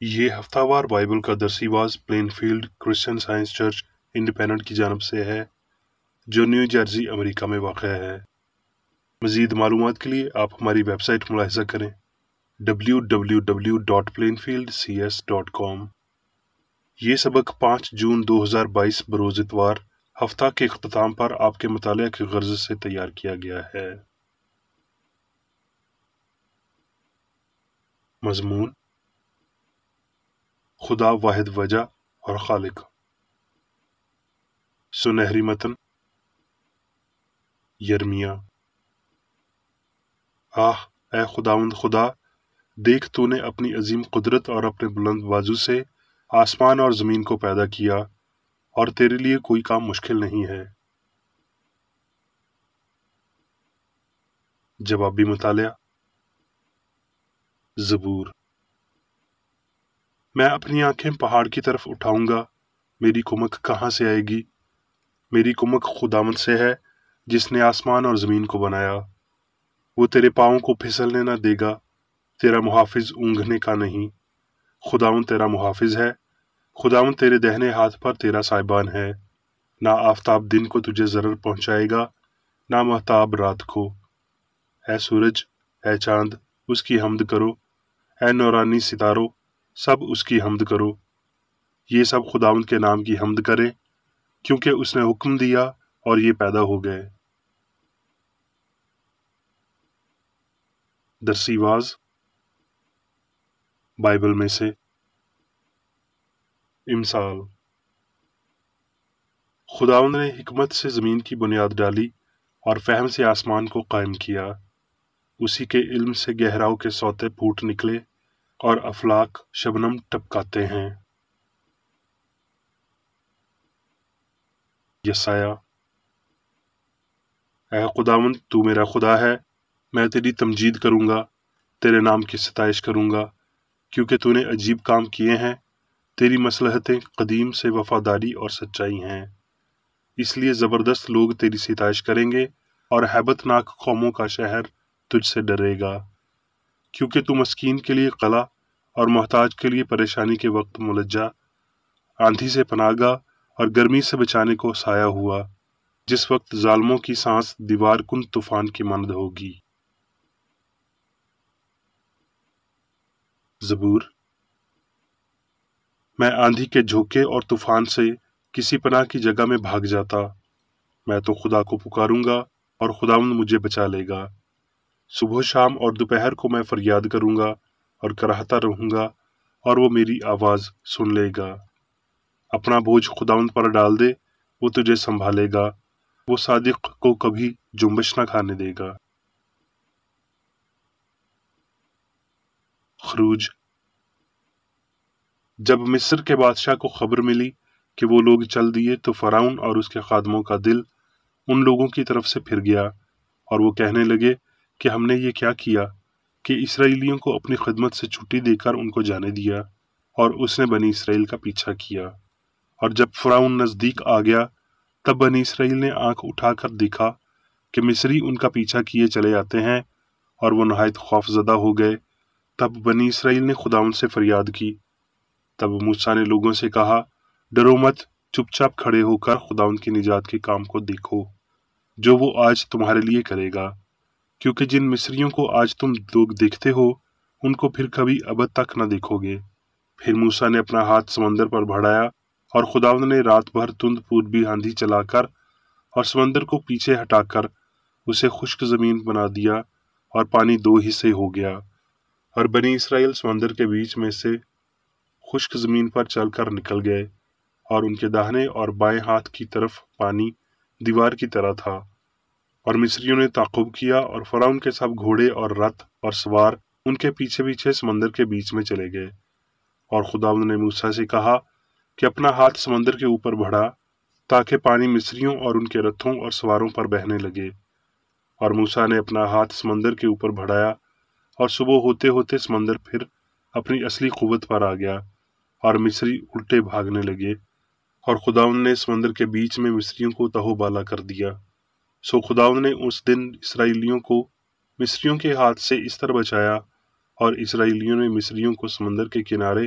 یہ ہفتہ وار بائبل کا درسی واز Plainfield Christian Science church independent کی جانب سے ہے جو نیو جرسی امریکہ میں واقع ہے۔ مزید معلومات کے لیے آپ ہماری ویب سائٹ ملاحظہ کریں www.plainfieldcs.com۔ یہ سبق 5 جون 2022 بروز اتوار ہفتہ کے اختتام پر آپ کے مطالعہ کی غرض سے تیار کیا گیا ہے۔ مضمون: خدا واحد وجہ اور خالق۔ سنہری متن: یرمیا۔ اے خداوند خدا، دیکھ تو نے اپنی عظیم قدرت اور اپنے بلند بازو سے آسمان اور زمین کو پیدا کیا، اور تیرے لیے کوئی کام مشکل نہیں ہے۔ جوابی مطالعہ۔ زبور۔ میں اپنی آنکھیں پہاڑ کی طرف اٹھاؤں گا، میری کمک کہاں سے آئے گی؟ میری کمک خداوند سے ہے جس نے آسمان اور زمین کو بنایا۔ وہ تیرے پاؤں کو پھسلنے نہ دے گا، تیرا محافظ اونگھنے کا نہیں۔ خداوند تیرا محافظ ہے، خداوند تیرے دہنے ہاتھ پر تیرا سائبان ہے۔ نہ آفتاب دن کو تجھے ضرر پہنچائے گا، نہ مہتاب رات کو۔ اے سورج، اے چاند، اس کی حمد کرو، اے نورانی ستاروں، سب اس کی حمد کرو۔ یہ سب خداوند کے نام کی حمد کریں، کیونکہ اس نے حکم دیا اور یہ پیدا ہو گئے۔ درسی واز بائبل میں سے۔ امثال: خداوند نے حکمت سے زمین کی بنیاد ڈالی اور فہم سے آسمان کو قائم کیا۔ اسی کے علم سے گہراؤں کے سوتے پھوٹ نکلے اور افلاک شبنم ٹپکاتے ہیں۔ یسایہ: اے خداوند، تو میرا خدا ہے، میں تیری تمجید کروں گا، تیرے نام کی ستائش کروں گا، کیونکہ تو نے عجیب کام کیے ہیں، تیری مصلحتیں قدیم سے وفاداری اور سچائی ہیں۔ اس لیے زبردست لوگ تیری ستائش کریں گے اور ہیبت ناک قوموں کا شہر تجھ سے ڈرے گا، کیونکہ تو مسکین کے لیے قلعہ اور محتاج کے لیے پریشانی کے وقت ملجا، آندھی سے پناہ گاہ اور گرمی سے بچانے کو سایہ ہوا، جس وقت ظالموں کی سانس دیوار کن طوفان کی مانند ہوگی۔ زبور۔ میں آندھی کے جھونکے اور طوفان سے کسی پناہ کی جگہ میں بھاگ جاتا، میں تو خدا کو پکاروں گا اور خداوند مجھے بچا لے گا۔ صبح شام اور دوپہر کو میں فریاد کروں گا اور کراہتا رہوں گا، اور وہ میری آواز سن لے گا۔ اپنا بوجھ خداوند پر ڈال دے، وہ تجھے سنبھالے گا، وہ صادق کو کبھی جنبش نہ کھانے دے گا۔ خروج۔ جب مصر کے بادشاہ کو خبر ملی کہ وہ لوگ چل دیے تو فرعون اور اس کے خادموں کا دل ان لوگوں کی طرف سے پھر گیا، اور وہ کہنے لگے کہ ہم نے یہ کیا کیا کہ اسرائیلیوں کو اپنی خدمت سے چھٹی دے کر ان کو جانے دیا، اور اس نے بنی اسرائیل کا پیچھا کیا۔ اور جب فرعون نزدیک آ گیا تب بنی اسرائیل نے آنکھ اٹھا کر دیکھا کہ مصری ان کا پیچھا کیے چلے آتے ہیں، اور وہ نہایت خوف زدہ ہو گئے۔ تب بنی اسرائیل نے خداوند سے فریاد کی۔ تب موسیٰ نے لوگوں سے کہا، ڈرو مت، چپ چاپ کھڑے ہو کر خداوند کی نجات کے کام کو دیکھو جو وہ آج تمہارے لیے کرے گا، کیونکہ جن مصریوں کو آج تم لوگ دیکھتے ہو ان کو پھر کبھی ابد تک نہ دیکھو گے۔ پھر موسیٰ نے اپنا ہاتھ سمندر پر بڑھایا، اور خداوند نے رات بھر تند پوربی آندھی چلا کر اور سمندر کو پیچھے ہٹا کر اسے خشک زمین بنا دیا، اور پانی 2 حصے ہو گیا، اور بنی اسرائیل سمندر کے بیچ میں سے خشک زمین پر چل کر نکل گئے، اور ان کے داہنے اور بائیں ہاتھ کی طرف پانی دیوار کی طرح تھا۔ اور مصریوں نے تعقب کیا، اور فرعون کے سب گھوڑے اور رتھ اور سوار ان کے پیچھے پیچھے سمندر کے بیچ میں چلے گئے۔ اور خداوند نے موسیٰ سے کہا کہ اپنا ہاتھ سمندر کے اوپر بڑھا، تاکہ پانی مصریوں اور ان کے رتھوں اور سواروں پر بہنے لگے۔ اور موسیٰ نے اپنا ہاتھ سمندر کے اوپر بڑھایا، اور صبح ہوتے ہوتے سمندر پھر اپنی اصلی قوت پر آ گیا، اور مصری الٹے بھاگنے لگے، اور خداوند نے سمندر کے بیچ میں مصریوں کو تہو بالا کر دیا۔ سو خداوند نے اس دن اسرائیلیوں کو مصریوں کے ہاتھ سے اس طرح بچایا، اور اسرائیلیوں نے مصریوں کو سمندر کے کنارے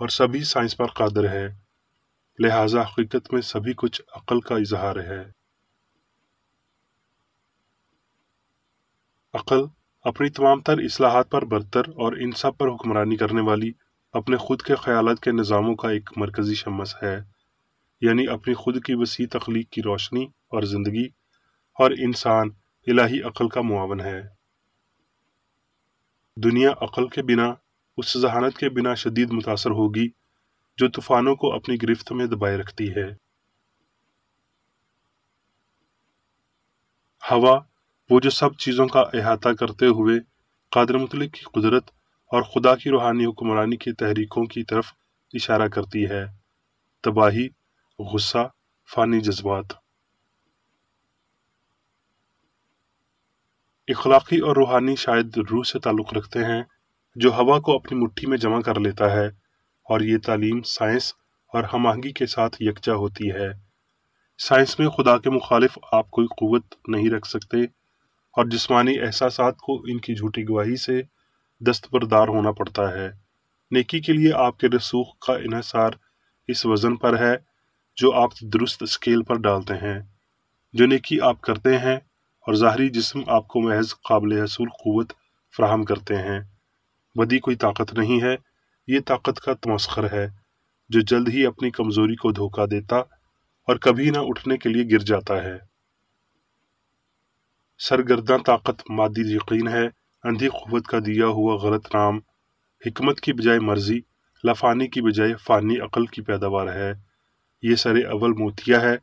اور سبھی سائنس پر قادر ہے، لہٰذا حقیقت میں سبھی کچھ عقل کا اظہار ہے۔ عقل اپنی تمام تر اصلاحات پر برتر اور ان سب پر حکمرانی کرنے والی اپنے خود کے خیالات کے نظاموں کا ایک مرکزی شمس ہے، یعنی اپنی خود کی وسیع تخلیق کی روشنی اور زندگی، اور انسان الہی عقل کا معاون ہے۔ دنیا عقل کے بنا، اس ذہانت کے بنا شدید متاثر ہوگی جو طوفانوں کو اپنی گرفت میں دبائے رکھتی ہے۔ ہوا، وہ جو سب چیزوں کا احاطہ کرتے ہوئے قادر مطلق کی قدرت اور خدا کی روحانی حکمرانی کی تحریکوں کی طرف اشارہ کرتی ہے۔ تباہی، غصہ، فانی جذبات۔ اخلاقی اور روحانی شاید روح سے تعلق رکھتے ہیں جو ہوا کو اپنی مٹھی میں جمع کر لیتا ہے، اور یہ تعلیم سائنس اور ہم آہنگی کے ساتھ یکجا ہوتی ہے۔ سائنس میں خدا کے مخالف آپ کوئی قوت نہیں رکھ سکتے، اور جسمانی احساسات کو ان کی جھوٹی گواہی سے دستبردار ہونا پڑتا ہے۔ نیکی کے لیے آپ کے رسوخ کا انحصار اس وزن پر ہے جو آپ درست اسکیل پر ڈالتے ہیں۔ جو نیکی آپ کرتے ہیں اور ظاہری جسم آپ کو محض قابل حصول قوت فراہم کرتے ہیں۔ بدی کوئی طاقت نہیں ہے، یہ طاقت کا تمسخر ہے جو جلد ہی اپنی کمزوری کو دھوکہ دیتا اور کبھی نہ اٹھنے کے لیے گر جاتا ہے۔ سرگرداں طاقت مادی یقین ہے، اندھی قوت کا دیا ہوا غلط نام، حکمت کی بجائے مرضی، لافانی کی بجائے فانی عقل کی پیداوار ہے۔ یہ سر اول موتیا ہے،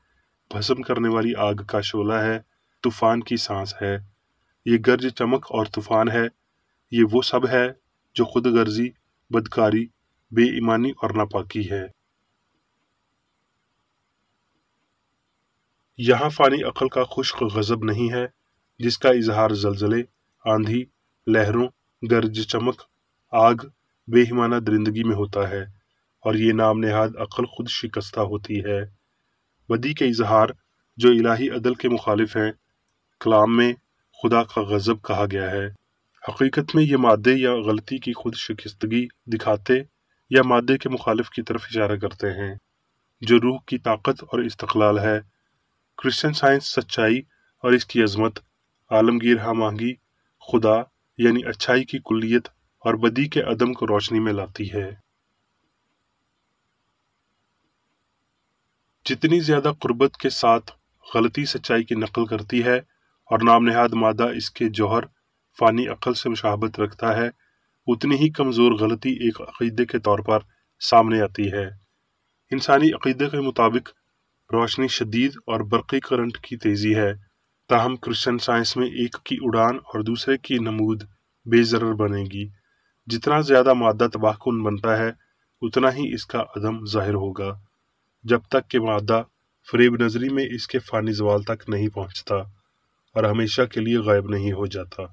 بھسم کرنے والی آگ کا شعلہ ہے، طوفان کی سانس ہے۔ یہ گرج چمک اور طوفان ہے، یہ وہ سب ہے جو خود غرضی، بدکاری، بے ایمانی اور ناپاکی ہے۔ یہاں فانی عقل کا خشک غضب نہیں ہے جس کا اظہار زلزلے، آندھی، لہروں، گرج چمک، آگ، بے ایمانہ درندگی میں ہوتا ہے، اور یہ نام نہاد عقل خود شکستہ ہوتی ہے۔ بدی کے اظہار جو الہی عدل کے مخالف ہیں، کلام میں خدا کا غضب کہا گیا ہے۔ حقیقت میں یہ مادے یا غلطی کی خود شکستگی دکھاتے یا مادے کے مخالف کی طرف اشارہ کرتے ہیں جو روح کی طاقت اور استقلال ہے۔ کرسچن سائنس سچائی اور اس کی عظمت، عالمگیر ہم آہنگی، خدا یعنی اچھائی کی کلیت اور بدی کے عدم کو روشنی میں لاتی ہے۔ جتنی زیادہ قربت کے ساتھ غلطی سچائی کی نقل کرتی ہے اور نام نہاد مادہ اس کے جوہر فانی عقل سے مشابہت رکھتا ہے، اتنی ہی کمزور غلطی ایک عقیدے کے طور پر سامنے آتی ہے۔ انسانی عقیدے کے مطابق روشنی شدید اور برقی کرنٹ کی تیزی ہے، تاہم کرسچن سائنس میں ایک کی اڑان اور دوسرے کی نمود بے ضرر بنے گی۔ جتنا زیادہ مادہ تباہ کن بنتا ہے اتنا ہی اس کا عدم ظاہر ہوگا، جب تک کہ مادہ فریب نظری میں اس کے فانی زوال تک نہیں پہنچتا اور ہمیشہ کے لیے غائب نہیں ہو جاتا۔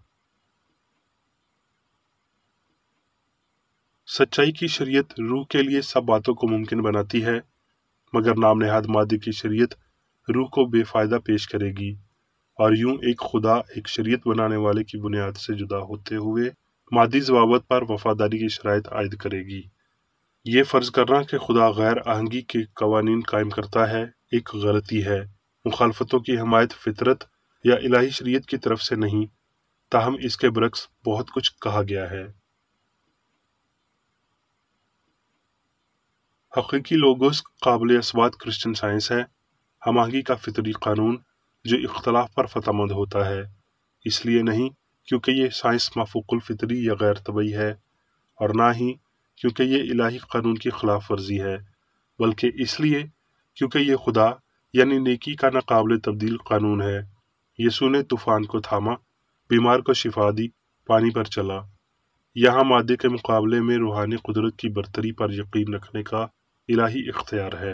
سچائی کی شریعت روح کے لیے سب باتوں کو ممکن بناتی ہے، مگر نام نہاد مادے کی شریعت روح کو بے فائدہ پیش کرے گی، اور یوں ایک خدا ایک شریعت بنانے والے کی بنیاد سے جدا ہوتے ہوئے مادی ضوابط پر وفاداری کی شرائط عائد کرے گی۔ یہ فرض کرنا کہ خدا غیر آہنگی کے قوانین قائم کرتا ہے ایک غلطی ہے۔ مخالفتوں کی حمایت فطرت یا الہی شریعت کی طرف سے نہیں، تاہم اس کے برعکس بہت کچھ کہا گیا ہے۔ حقیقی لوگوس قابل اثبات کرسچن سائنس ہے، ہم آہنگی کا فطری قانون جو اختلاف پر فتح مند ہوتا ہے، اس لیے نہیں کیونکہ یہ سائنس مافوق الفطری یا غیر طبعی ہے، اور نہ ہی کیونکہ یہ الہی قانون کی خلاف ورزی ہے، بلکہ اس لیے کیونکہ یہ خدا یعنی نیکی کا ناقابل تبدیل قانون ہے۔ یسوع نے طوفان کو تھاما، بیمار کو شفا دی، پانی پر چلا۔ یہاں مادے کے مقابلے میں روحانی قدرت کی برتری پر یقین رکھنے کا الہی اختیار ہے۔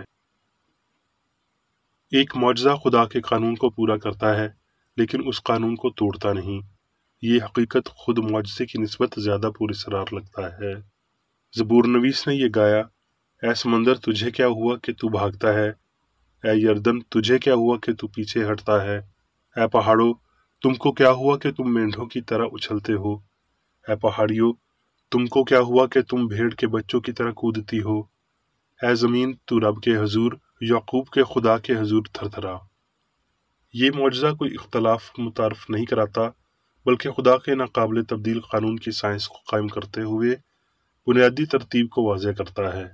ایک معجزہ خدا کے قانون کو پورا کرتا ہے لیکن اس قانون کو توڑتا نہیں۔ یہ حقیقت خود معجزے کی نسبت زیادہ پراسرار لگتا ہے۔ زبور نویس نے یہ گایا: اے سمندر تجھے کیا ہوا کہ تو بھاگتا ہے، اے یردن تجھے کیا ہوا کہ تو پیچھے ہٹتا ہے، اے پہاڑوں تم کو کیا ہوا کہ تم مینڈھوں کی طرح اچھلتے ہو، اے پہاڑیوں تم کو کیا ہوا کہ تم بھیڑ کے بچوں کی طرح کودتی ہو؟ اے زمین تو رب کے حضور، یعقوب کے خدا کے حضور تھرتھرا۔ یہ معجزہ کوئی اختلاف متعارف نہیں کراتا، بلکہ خدا کے ناقابل تبدیل قانون کی سائنس کو قائم کرتے ہوئے بنیادی ترتیب کو واضح کرتا ہے۔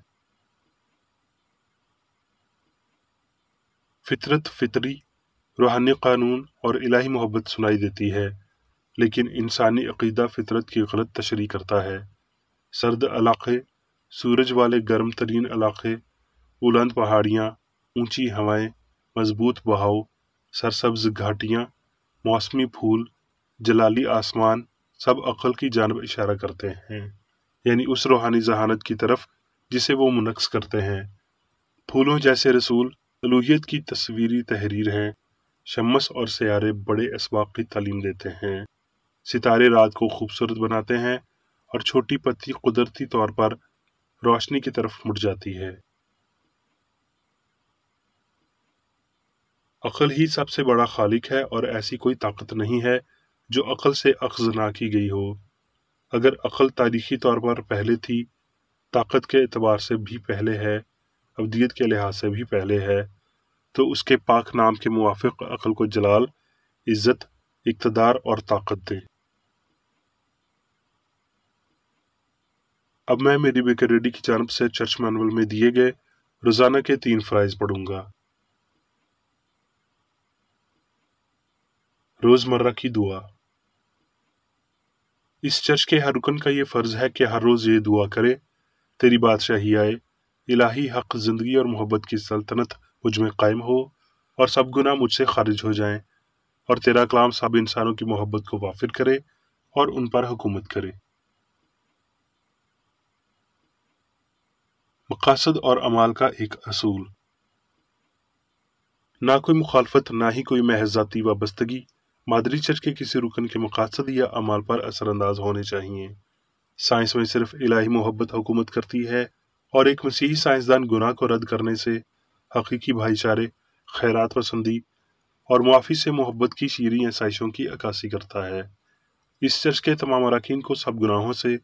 فطرت، فطری، روحانی قانون اور الہی محبت سنائی دیتی ہے، لیکن انسانی عقیدہ فطرت کی غلط تشریح کرتا ہے۔ سرد علاقے، سورج والے گرم ترین علاقے، بلند پہاڑیاں، اونچی ہوائیں، مضبوط بہاؤ، سرسبز گھاٹیاں، موسمی پھول، جلالی آسمان، سب عقل کی جانب اشارہ کرتے ہیں، یعنی اس روحانی ذہانت کی طرف جسے وہ منعکس کرتے ہیں۔ پھولوں جیسے رسول الوہیت کی تصویری تحریر ہیں، شمس اور سیارے بڑے اسباق کی تعلیم دیتے ہیں، ستارے رات کو خوبصورت بناتے ہیں اور چھوٹی پتی قدرتی طور پر روشنی کی طرف مڑ جاتی ہے۔ عقل ہی سب سے بڑا خالق ہے اور ایسی کوئی طاقت نہیں ہے جو عقل سے اخذ نہ کی گئی ہو۔ اگر عقل تاریخی طور پر پہلے تھی، طاقت کے اعتبار سے بھی پہلے ہے، ابدیت کے لحاظ سے بھی پہلے ہے، تو اس کے پاک نام کے موافق عقل کو جلال، عزت، اقتدار اور طاقت دے۔ اب میں میری بیکر ریڈی کی جانب سے چرچ مینول میں دیے گئے روزانہ کے 3 فرائض پڑھوں گا۔ روزمرہ کی دعا۔ اس چرچ کے ہر رکن کا یہ فرض ہے کہ ہر روز یہ دعا کرے: تیری بادشاہی آئے، الہی حق زندگی اور محبت کی سلطنت مجھ میں قائم ہو اور سب گناہ مجھ سے خارج ہو جائیں، اور تیرا کلام سب انسانوں کی محبت کو وافر کرے اور ان پر حکومت کرے۔ مقاصد اور اعمال کا ایک اصول۔ نہ کوئی مخالفت، نہ ہی کوئی محض ذاتی وابستگی مادری چرچ کے کسی رکن کے مقاصد یا اعمال پر اثر انداز ہونے چاہیے۔ سائنس میں صرف الہی محبت حکومت کرتی ہے، اور ایک مسیحی سائنسدان گناہ کو رد کرنے سے، حقیقی بھائی چارے، خیرات پسندی اور معافی سے محبت کی شیریں آسائشوں کی عکاسی کرتا ہے۔ اس چرچ کے تمام اراکین کو سب گناہوں سے،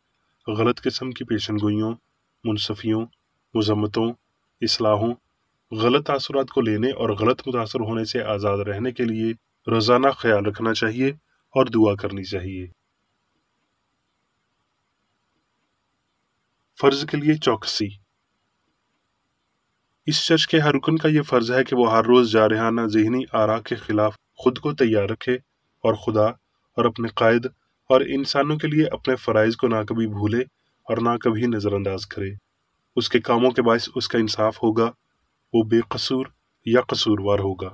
غلط قسم کی پیشن گوئیوں، منصفیوں، مذمتوں، اصلاحوں، غلط تاثرات کو لینے اور غلط متاثر ہونے سے آزاد رہنے کے لیے روزانہ خیال رکھنا چاہیے اور دعا کرنی چاہیے۔ فرض کے لیے چوکسی۔ اس چرچ کے ہر رکن کا یہ فرض ہے کہ وہ ہر روز جارحانہ ذہنی آراء کے خلاف خود کو تیار رکھے اور خدا اور اپنے قائد اور انسانوں کے لیے اپنے فرائض کو نہ کبھی بھولے اور نہ کبھی نظر انداز کرے۔ اس کے کاموں کے باعث اس کا انصاف ہوگا، وہ بے قصور یا قصوروار ہوگا۔